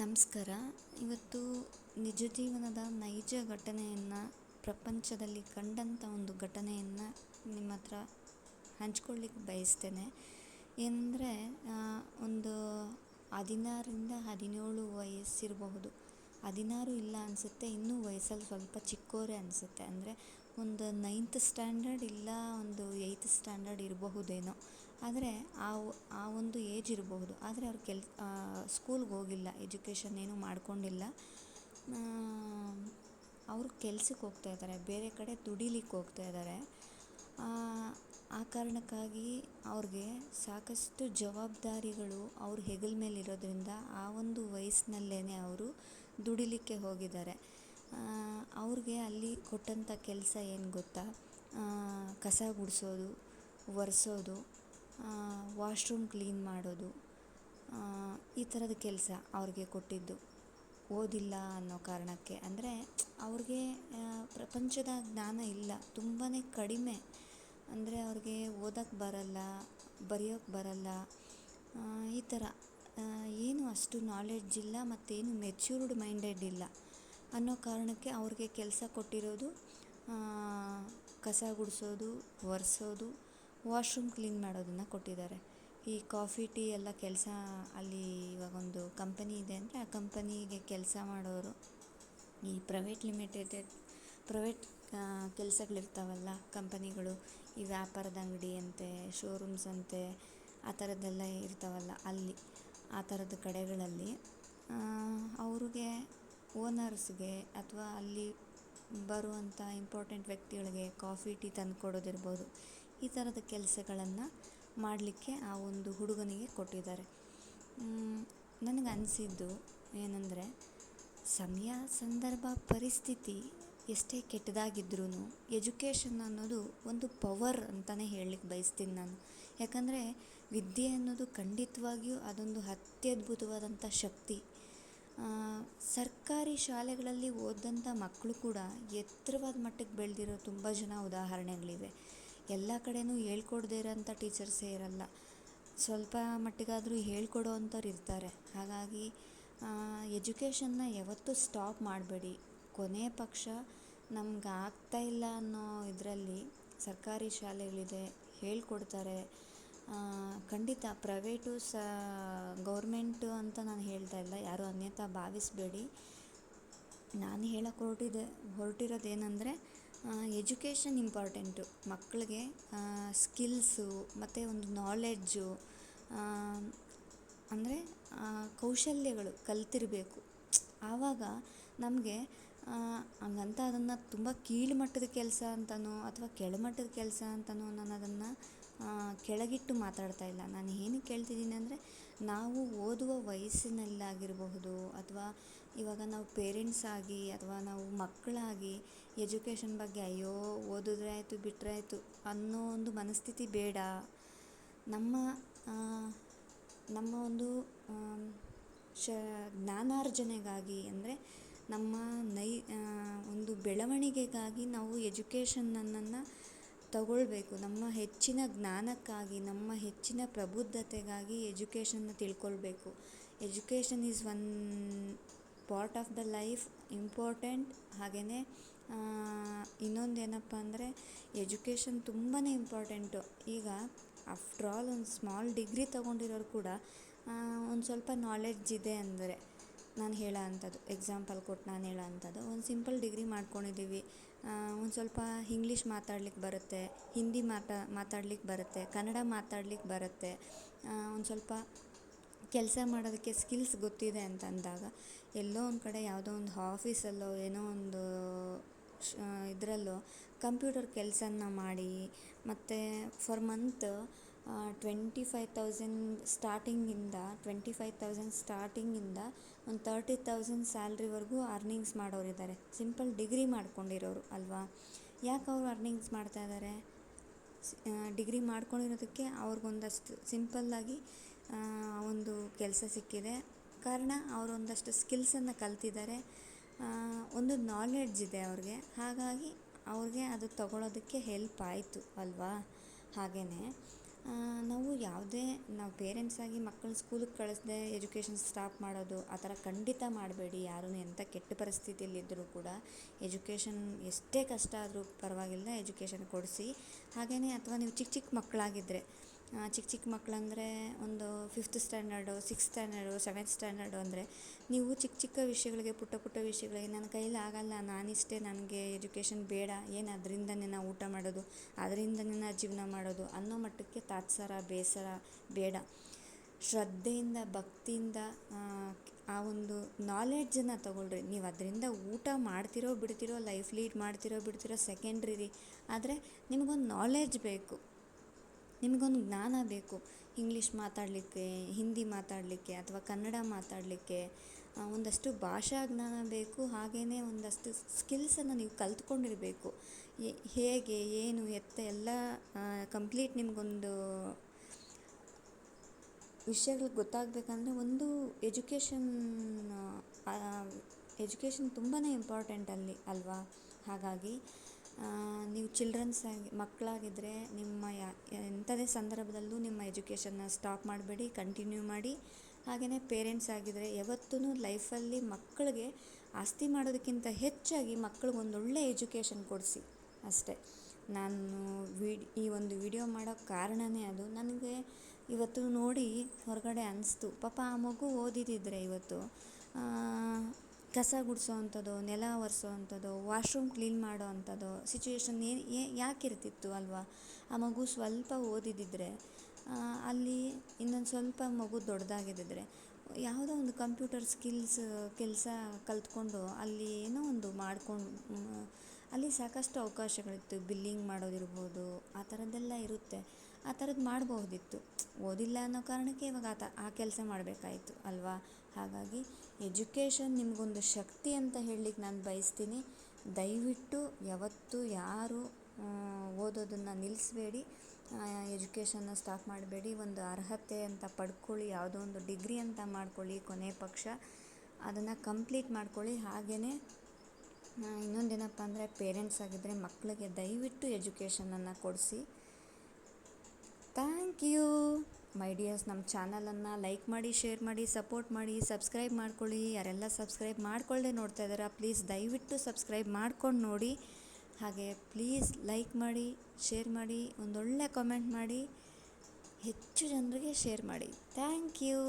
ನಮಸ್ಕಾರ. ಇವತ್ತು ನಿಜ ಜೀವನದ ನೈಜ ಘಟನೆಯನ್ನು, ಪ್ರಪಂಚದಲ್ಲಿ ಕಂಡಂಥ ಒಂದು ಘಟನೆಯನ್ನು ನಿಮ್ಮ ಹತ್ರ ಹಂಚ್ಕೊಳ್ಳಿಕ್ಕೆ ಬಯಸ್ತೇನೆ. ಏನಂದರೆ, ಒಂದು 16ರಿಂದ 17 ವಯಸ್ಸಿರಬಹುದು. 16 ಇಲ್ಲ ಅನಿಸುತ್ತೆ, ಇನ್ನೂ ವಯಸ್ಸಲ್ಲಿ ಸ್ವಲ್ಪ ಚಿಕ್ಕೋರೇ ಅನಿಸುತ್ತೆ. ಅಂದರೆ ಒಂದು 9th ಸ್ಟ್ಯಾಂಡರ್ಡ್ ಇಲ್ಲ ಒಂದು 8th ಸ್ಟ್ಯಾಂಡರ್ಡ್ ಇರಬಹುದೇನೋ. ಆದರೆ ಆ ಒಂದು ಏಜ್ ಇರಬಹುದು. ಆದರೆ ಅವ್ರು ಸ್ಕೂಲ್ಗೆ ಹೋಗಿಲ್ಲ, ಎಜುಕೇಷನ್ ಏನೂ ಮಾಡ್ಕೊಂಡಿಲ್ಲ. ಅವರು ಕೆಲ್ಸಕ್ಕೆ ಹೋಗ್ತಾ ಇದ್ದಾರೆ, ಬೇರೆ ಕಡೆ ದುಡಿಲಿಕ್ಕೆ ಹೋಗ್ತಾ ಇದ್ದಾರೆ. ಆ ಕಾರಣಕ್ಕಾಗಿ ಅವ್ರಿಗೆ ಸಾಕಷ್ಟು ಜವಾಬ್ದಾರಿಗಳು ಅವ್ರ ಹೆಗಲ ಮೇಲೆ ಇರೋದ್ರಿಂದ ಆ ಒಂದು ವಯಸ್ಸಿನಲ್ಲೇ ಅವರು ದುಡಿಲಿಕ್ಕೆ ಹೋಗಿದ್ದಾರೆ. ಅವ್ರಿಗೆ ಅಲ್ಲಿ ಕೊಟ್ಟಂಥ ಕೆಲಸ ಏನು ಗೊತ್ತಾ? ಕಸ ಗುಡಿಸೋದು, ಒರೆಸೋದು, ವಾಶ್ರೂಮ್ ಕ್ಲೀನ್ ಮಾಡೋದು, ಈ ಥರದ ಕೆಲಸ ಅವ್ರಿಗೆ ಕೊಟ್ಟಿದ್ದು. ಓದಿಲ್ಲ ಅನ್ನೋ ಕಾರಣಕ್ಕೆ. ಅಂದರೆ ಅವ್ರಿಗೆ ಪ್ರಪಂಚದ ಜ್ಞಾನ ಇಲ್ಲ, ತುಂಬಾ ಕಡಿಮೆ. ಅಂದರೆ ಅವ್ರಿಗೆ ಓದೋಕ್ಕೆ ಬರಲ್ಲ, ಬರೆಯೋಕ್ಕೆ ಬರಲ್ಲ, ಈ ಥರ ಏನು ಅಷ್ಟು ನಾಲೆಡ್ಜ್ ಇಲ್ಲ, ಮತ್ತೇನು ಮೆಚ್ಯೂರ್ಡ್ ಮೈಂಡೆಡ್ ಇಲ್ಲ ಅನ್ನೋ ಕಾರಣಕ್ಕೆ ಅವ್ರಿಗೆ ಕೆಲಸ ಕೊಟ್ಟಿರೋದು ಕಸ ಗುಡಿಸೋದು, ಒರೆಸೋದು, ವಾಶ್ರೂಮ್ ಕ್ಲೀನ್ ಮಾಡೋದನ್ನು ಕೊಟ್ಟಿದ್ದಾರೆ. ಈ ಕಾಫಿ ಟೀ ಎಲ್ಲ ಕೆಲಸ ಅಲ್ಲಿ ಇವಾಗೊಂದು ಕಂಪನಿ ಇದೆ ಅಂದರೆ ಆ ಕಂಪನಿಗೆ ಕೆಲಸ ಮಾಡೋರು, ಈ ಪ್ರೈವೇಟ್ ಕೆಲಸಗಳಿರ್ತಾವಲ್ಲ, ಕಂಪನಿಗಳು, ಈ ವ್ಯಾಪಾರದ ಅಂಗಡಿ ಅಂತೆ, ಶೋರೂಮ್ಸ್ ಅಂತೆ, ಆ ಥರದ್ದೆಲ್ಲ ಇರ್ತಾವಲ್ಲ, ಅಲ್ಲಿ ಆ ಥರದ ಕಡೆಗಳಲ್ಲಿ ಅವ್ರಿಗೆ, ಓನರ್ಸ್ಗೆ ಅಥವಾ ಅಲ್ಲಿ ಬರುವಂಥ ಇಂಪಾರ್ಟೆಂಟ್ ವ್ಯಕ್ತಿಗಳಿಗೆ ಕಾಫಿ ಟೀ ತಂದು ಕೊಡೋದಿರ್ಬೋದು, ಈ ಥರದ ಕೆಲಸಗಳನ್ನು ಮಾಡಲಿಕ್ಕೆ ಆ ಒಂದು ಹುಡುಗನಿಗೆ ಕೊಟ್ಟಿದ್ದಾರೆ. ನನಗೆ ಅನಿಸಿದ್ದು ಏನಂದರೆ, ಸಮಯ, ಸಂದರ್ಭ, ಪರಿಸ್ಥಿತಿ ಎಷ್ಟೇ ಕೆಟ್ಟದಾಗಿದ್ರೂ ಎಜುಕೇಷನ್ ಅನ್ನೋದು ಒಂದು ಪವರ್ ಅಂತಲೇ ಹೇಳಲಿಕ್ಕೆ ಬಯಸ್ತೀನಿ ನಾನು. ಯಾಕಂದರೆ ವಿದ್ಯೆ ಅನ್ನೋದು ಖಂಡಿತವಾಗಿಯೂ ಅದೊಂದು ಅತ್ಯದ್ಭುತವಾದಂಥ ಶಕ್ತಿ. ಸರ್ಕಾರಿ ಶಾಲೆಗಳಲ್ಲಿ ಓದಿದಂಥ ಮಕ್ಕಳು ಕೂಡ ಎತ್ತರವಾದ ಮಟ್ಟಕ್ಕೆ ಬೆಳೆದಿರೋ ತುಂಬ ಜನ ಉದಾಹರಣೆಗಳಿವೆ. ಎಲ್ಲ ಕಡೆನೂ ಹೇಳ್ಕೊಡದೇ ಇರೋಂಥ ಟೀಚರ್ಸೇ ಇರಲ್ಲ, ಸ್ವಲ್ಪ ಮಟ್ಟಿಗಾದರೂ ಹೇಳ್ಕೊಡೋ ಅಂಥವ್ರು ಇರ್ತಾರೆ. ಹಾಗಾಗಿ ಎಜುಕೇಷನ್ನ ಯಾವತ್ತೂ ಸ್ಟಾಪ್ ಮಾಡಬೇಡಿ. ಕೊನೆ ಪಕ್ಷ ನಮ್ಗೆ ಆಗ್ತಾಯಿಲ್ಲ ಅನ್ನೋ ಇದರಲ್ಲಿ ಸರ್ಕಾರಿ ಶಾಲೆಗಳಿದೆ, ಹೇಳ್ಕೊಡ್ತಾರೆ. ಖಂಡಿತ ಪ್ರೈವೇಟು ಗೌರ್ಮೆಂಟು ಅಂತ ನಾನು ಹೇಳ್ತಾ ಇಲ್ಲ, ಯಾರೂ ಅನ್ಯಥಾ ಭಾವಿಸಬೇಡಿ. ನಾನು ಹೇಳಕ್ಕೆ ಹೊರಟಿರೋದೇನೆಂದರೆ, ಎಜುಕೇಷನ್ ಇಂಪಾರ್ಟೆಂಟು. ಮಕ್ಕಳಿಗೆ ಸ್ಕಿಲ್ಸು ಮತ್ತು ಒಂದು ನಾಲೆಡ್ಜು, ಅಂದರೆ ಕೌಶಲ್ಯಗಳು ಕಲ್ತಿರಬೇಕು. ಆವಾಗ ನಮಗೆ ಹಂಗಂತ ಅದನ್ನು ತುಂಬ ಕೀಳುಮಟ್ಟದ ಕೆಲಸ ಅಂತನೋ ಅಥವಾ ಕೆಳಮಟ್ಟದ ಕೆಲಸ ಅಂತನೋ ನಾನು ಅದನ್ನು ಕೆಳಗಿಟ್ಟು ಮಾತಾಡ್ತಾ ಇಲ್ಲ. ನಾನು ಏನಕ್ಕೆ ಹೇಳ್ತಿದ್ದೀನಿ ಅಂದರೆ, ನಾವು ಓದುವ ವಯಸ್ಸಿನಲ್ಲಾಗಿರಬಹುದು ಅಥವಾ ಇವಾಗ ನಾವು ಪೇರೆಂಟ್ಸ್ ಆಗಿ ಅಥವಾ ನಾವು ಮಕ್ಕಳಾಗಿ ಎಜುಕೇಷನ್ ಬಗ್ಗೆ ಅಯ್ಯೋ ಓದಿದ್ರೆ ಆಯಿತು ಬಿಟ್ಟರೆ ಆಯಿತು ಅನ್ನೋ ಒಂದು ಮನಸ್ಥಿತಿ ಬೇಡ. ನಮ್ಮ ಒಂದು ಜ್ಞಾನಾರ್ಜನೆಗಾಗಿ, ಅಂದರೆ ನಮ್ಮ ಒಂದು ಬೆಳವಣಿಗೆಗಾಗಿ ನಾವು ಎಜುಕೇಷನನ್ನು ತಗೊಳ್ಬೇಕು. ನಮ್ಮ ಹೆಚ್ಚಿನ ಜ್ಞಾನಕ್ಕಾಗಿ, ನಮ್ಮ ಹೆಚ್ಚಿನ ಪ್ರಬುದ್ಧತೆಗಾಗಿ ಎಜುಕೇಷನ್ನ ತಿಳ್ಕೊಳ್ಬೇಕು. Education is one part of the life, important. ಹಾಗೆಯೇ ಇನ್ನೊಂದು ಏನಪ್ಪ ಅಂದರೆ, ಎಜುಕೇಷನ್ ತುಂಬಾ ಇಂಪಾರ್ಟೆಂಟು. ಈಗ ಆಫ್ಟರ್ ಆಲ್ ಒಂದು ಸ್ಮಾಲ್ ಡಿಗ್ರಿ ತೊಗೊಂಡಿರೋರು ಕೂಡ ಒಂದು ಸ್ವಲ್ಪ ನಾಲೆಡ್ಜ್ ಇದೆ ಅಂದರೆ, ನಾನು ಹೇಳೋ ಅಂಥದ್ದು ಎಕ್ಸಾಂಪಲ್ ಕೊಟ್ಟು ನಾನು ಹೇಳೋ ಅಂಥದ್ದು, ಒಂದು ಸಿಂಪಲ್ ಡಿಗ್ರಿ ಮಾಡ್ಕೊಂಡಿದ್ದೀವಿ, ಒಂದು ಸ್ವಲ್ಪ ಇಂಗ್ಲೀಷ್ ಮಾತಾಡ್ಲಿಕ್ಕೆ ಬರುತ್ತೆ, ಹಿಂದಿ ಮಾತಾಡ್ಲಿಕ್ಕೆ ಬರುತ್ತೆ, ಕನ್ನಡ ಮಾತಾಡ್ಲಿಕ್ಕೆ ಬರುತ್ತೆ, ಒಂದು ಸ್ವಲ್ಪ ಕೆಲಸ ಮಾಡೋದಕ್ಕೆ ಸ್ಕಿಲ್ಸ್ ಗೊತ್ತಿದೆ ಅಂತ ಅಂದಾಗ, ಎಲ್ಲೋ ಒಂದು ಕಡೆ ಯಾವುದೋ ಒಂದು ಆಫೀಸಲ್ಲೋ ಏನೋ ಒಂದು ಇದರಲ್ಲೋ ಕಂಪ್ಯೂಟರ್ ಕೆಲಸನ ಮಾಡಿ, ಮತ್ತು ಫರ್ ಮಂತ್ 25,000 ಸ್ಟಾರ್ಟಿಂಗಿಂದ ಒಂದು 30,000 ಸ್ಯಾಲ್ರಿವರೆಗೂ ಅರ್ನಿಂಗ್ಸ್ ಮಾಡೋರಿದ್ದಾರೆ. ಸಿಂಪಲ್ ಡಿಗ್ರಿ ಮಾಡ್ಕೊಂಡಿರೋರು ಅಲ್ವಾ? ಯಾಕೆ ಅವರು ಅರ್ನಿಂಗ್ಸ್ ಮಾಡ್ತಾಯಿದ್ದಾರೆ? ಡಿಗ್ರಿ ಮಾಡ್ಕೊಂಡಿರೋದಕ್ಕೆ ಅವ್ರಿಗೊಂದಷ್ಟು ಸಿಂಪಲ್ಲಾಗಿ ಒಂದು ಕೆಲಸ ಸಿಕ್ಕಿದೆ. ಕಾರಣ ಅವರೊಂದಷ್ಟು ಸ್ಕಿಲ್ಸನ್ನು ಕಲ್ತಿದ್ದಾರೆ, ಒಂದು ನಾಲೆಡ್ಜ್ ಇದೆ ಅವ್ರಿಗೆ. ಹಾಗಾಗಿ ಅವ್ರಿಗೆ ಅದು ತಗೊಳ್ಳೋದಕ್ಕೆ ಹೆಲ್ಪ್ ಆಯಿತು ಅಲ್ವಾ? ಹಾಗೆಯೇ ನಾವು ಯಾವುದೇ ನಾವು ಪೇರೆಂಟ್ಸ್ ಆಗಿ ಮಕ್ಕಳು ಸ್ಕೂಲಿಗೆ ಕಳಿಸ್ದೆ ಎಜುಕೇಷನ್ ಸ್ಟಾಪ್ ಮಾಡೋದು ಆ ಥರ ಖಂಡಿತ ಮಾಡಬೇಡಿ. ಯಾರೂ ಎಂಥ ಕೆಟ್ಟ ಪರಿಸ್ಥಿತಿಯಲ್ಲಿದ್ದರೂ ಕೂಡ ಎಜುಕೇಷನ್ ಎಷ್ಟೇ ಕಷ್ಟ ಆದರೂ ಪರವಾಗಿಲ್ಲ, ಎಜುಕೇಷನ್ ಕೊಡಿಸಿ. ಹಾಗೆಯೇ ಅಥವಾ ನೀವು ಚಿಕ್ಕ ಚಿಕ್ಕ ಮಕ್ಕಳಾಗಿದ್ದರೆ, ಚಿಕ್ಕ ಚಿಕ್ಕ ಮಕ್ಕಳಂದರೆ ಒಂದು 5th standard, 6th standard, 7th standard ಅಂದರೆ ನೀವು ಚಿಕ್ಕ ಚಿಕ್ಕ ವಿಷಯಗಳಿಗೆ, ಪುಟ್ಟ ಪುಟ್ಟ ವಿಷಯಗಳಿಗೆ ನನ್ನ ಕೈಲಿ ಆಗಲ್ಲ, ನಾನಿಷ್ಟೇ, ನನಗೆ ಎಜುಕೇಷನ್ ಬೇಡ, ಏನು ಅದರಿಂದನೇ ನಾವು ಊಟ ಮಾಡೋದು, ಅದರಿಂದನೇ ನಾವು ಜೀವನ ಮಾಡೋದು ಅನ್ನೋ ಮಟ್ಟಕ್ಕೆ ತಾತ್ಸಾರ ಬೇಸರ ಬೇಡ. ಶ್ರದ್ಧೆಯಿಂದ ಭಕ್ತಿಯಿಂದ ಆ ಒಂದು ನಾಲೆಡ್ಜನ್ನು ತಗೊಳ್ರಿ. ನೀವು ಅದರಿಂದ ಊಟ ಮಾಡ್ತಿರೋ ಬಿಡ್ತಿರೋ, ಲೈಫ್ ಲೀಡ್ ಮಾಡ್ತಿರೋ ಬಿಡ್ತಿರೋ ಸೆಕೆಂಡ್ರಿ ರೀ. ಆದರೆ ನಿಮಗೊಂದು ನಾಲೆಡ್ಜ್ ಬೇಕು, ನಿಮಗೊಂದು ಜ್ಞಾನ ಬೇಕು. ಇಂಗ್ಲೀಷ್ ಮಾತಾಡಲಿಕ್ಕೆ, ಹಿಂದಿ ಮಾತಾಡಲಿಕ್ಕೆ ಅಥವಾ ಕನ್ನಡ ಮಾತಾಡಲಿಕ್ಕೆ ಒಂದಷ್ಟು ಭಾಷಾ ಜ್ಞಾನ ಬೇಕು. ಹಾಗೆಯೇ ಒಂದಷ್ಟು ಸ್ಕಿಲ್ಸನ್ನು ನೀವು ಕಲ್ತ್ಕೊಂಡಿರಬೇಕು. ಹೇಗೆ ಏನು ಎತ್ತ ಎಲ್ಲ ಕಂಪ್ಲೀಟ್ ನಿಮಗೊಂದು ವಿಷಯಗಳು ಗೊತ್ತಾಗಬೇಕಂದ್ರೆ ಒಂದು ಎಜುಕೇಷನ್ ತುಂಬಾ ಇಂಪಾರ್ಟೆಂಟ್ ಅಲ್ಲಿ ಅಲ್ವಾ. ಹಾಗಾಗಿ ನೀವು ಚಿಲ್ಡ್ರನ್ಸ್ ಆಗಿ ಮಕ್ಕಳಾಗಿದ್ದರೆ ನಿಮ್ಮ ಎಂಥದೇ ಸಂದರ್ಭದಲ್ಲೂ ನಿಮ್ಮ ಎಜುಕೇಷನ್ನ ಸ್ಟಾಪ್ ಮಾಡಬೇಡಿ, ಕಂಟಿನ್ಯೂ ಮಾಡಿ. ಹಾಗೆಯೇ ಪೇರೆಂಟ್ಸ್ ಆಗಿದ್ದರೆ ಯಾವತ್ತೂ ಲೈಫಲ್ಲಿ ಮಕ್ಕಳಿಗೆ ಆಸ್ತಿ ಮಾಡೋದಕ್ಕಿಂತ ಹೆಚ್ಚಾಗಿ ಮಕ್ಕಳಿಗೆ ಒಂದೊಳ್ಳೆ ಎಜುಕೇಷನ್ ಕೊಡಿಸಿ ಅಷ್ಟೇ. ನಾನು ಈ ಒಂದು ವಿಡಿಯೋ ಮಾಡೋ ಕಾರಣವೇ ಅದು. ನನಗೆ ಇವತ್ತು ನೋಡಿ ಹೊರಗಡೆ ಅನಿಸ್ತು, ಪಾಪ ಆ ಮಗು ಓದಿದಿದ್ರೆ ಇವತ್ತು ಕಸ ಗುಡಿಸೋ ಅಂಥದ್ದು, ನೆಲ ಒರೆಸೋ ಅಂಥದ್ದು, ವಾಶ್ರೂಮ್ ಕ್ಲೀನ್ ಮಾಡೋ ಅಂಥದ್ದು ಸಿಚುವೇಶನ್ ಯಾಕಿರ್ತಿತ್ತು ಅಲ್ವಾ. ಆ ಮಗು ಸ್ವಲ್ಪ ಓದಿದಿದ್ರೆ, ಅಲ್ಲಿ ಇನ್ನೊಂದು ಸ್ವಲ್ಪ ಮಗು ದೊಡ್ಡದಾಗಿದ್ದಿದ್ರೆ ಯಾವುದೋ ಒಂದು ಕಂಪ್ಯೂಟರ್ ಸ್ಕಿಲ್ಸ್ ಕೆಲಸ ಕಲ್ತ್ಕೊಂಡು ಅಲ್ಲಿ ಏನೋ ಒಂದು ಮಾಡ್ಕೊಂಡು, ಅಲ್ಲಿ ಸಾಕಷ್ಟು ಅವಕಾಶಗಳಿತ್ತು. ಬಿಲ್ಲಿಂಗ್ ಮಾಡೋದಿರ್ಬೋದು, ಆ ಥರದ್ದೆಲ್ಲ ಇರುತ್ತೆ. ಆ ಥರದ್ದು ಮಾಡಬಹುದಿತ್ತು. ಓದಿಲ್ಲ ಅನ್ನೋ ಕಾರಣಕ್ಕೆ ಇವಾಗ ಆ ಕೆಲಸ ಮಾಡಬೇಕಾಯಿತು ಅಲ್ವಾ. ಹಾಗಾಗಿ ಎಜುಕೇಷನ್ ನಿಮಗೊಂದು ಶಕ್ತಿ ಅಂತ ಹೇಳಲಿಕ್ಕೆ ನಾನು ಬಯಸ್ತೀನಿ. ದಯವಿಟ್ಟು ಯಾವತ್ತೂ ಯಾರು ಓದೋದನ್ನು ನಿಲ್ಲಿಸಬೇಡಿ, ಎಜುಕೇಷನ್ನ ಸ್ಟಾಪ್ ಮಾಡಬೇಡಿ. ಒಂದು ಅರ್ಹತೆ ಅಂತ ಪಡ್ಕೊಳ್ಳಿ, ಯಾವುದೋ ಒಂದು ಡಿಗ್ರಿ ಅಂತ ಮಾಡ್ಕೊಳ್ಳಿ, ಕೊನೆ ಪಕ್ಷ ಅದನ್ನು ಕಂಪ್ಲೀಟ್ ಮಾಡ್ಕೊಳ್ಳಿ. ಹಾಗೆಯೇ ಇನ್ನೊಂದೇನಪ್ಪ ಅಂದರೆ ಪೇರೆಂಟ್ಸ್ ಆಗಿದ್ದರೆ ಮಕ್ಕಳಿಗೆ ದಯವಿಟ್ಟು ಎಜುಕೇಷನನ್ನು ಕೊಡಿಸಿ. Thank you my dears. ನಮ್ಮ ಚಾನಲನ್ನು ಲೈಕ್ ಮಾಡಿ, ಶೇರ್ ಮಾಡಿ, ಸಪೋರ್ಟ್ ಮಾಡಿ, ಸಬ್ಸ್ಕ್ರೈಬ್ ಮಾಡ್ಕೊಳ್ಳಿ. ಯಾರೆಲ್ಲ ಸಬ್ಸ್ಕ್ರೈಬ್ ಮಾಡ್ಕೊಳ್ಳದೆ ನೋಡ್ತಾ ಇದ್ದಾರಾ, ಪ್ಲೀಸ್ ದಯವಿಟ್ಟು ಸಬ್ಸ್ಕ್ರೈಬ್ ಮಾಡ್ಕೊಂಡು ನೋಡಿ. ಹಾಗೆ ಪ್ಲೀಸ್ ಲೈಕ್ ಮಾಡಿ, ಶೇರ್ ಮಾಡಿ, ಒಂದೊಳ್ಳೆ ಕಮೆಂಟ್ ಮಾಡಿ, ಹೆಚ್ಚು ಜನರಿಗೆ ಶೇರ್ ಮಾಡಿ. Thank you.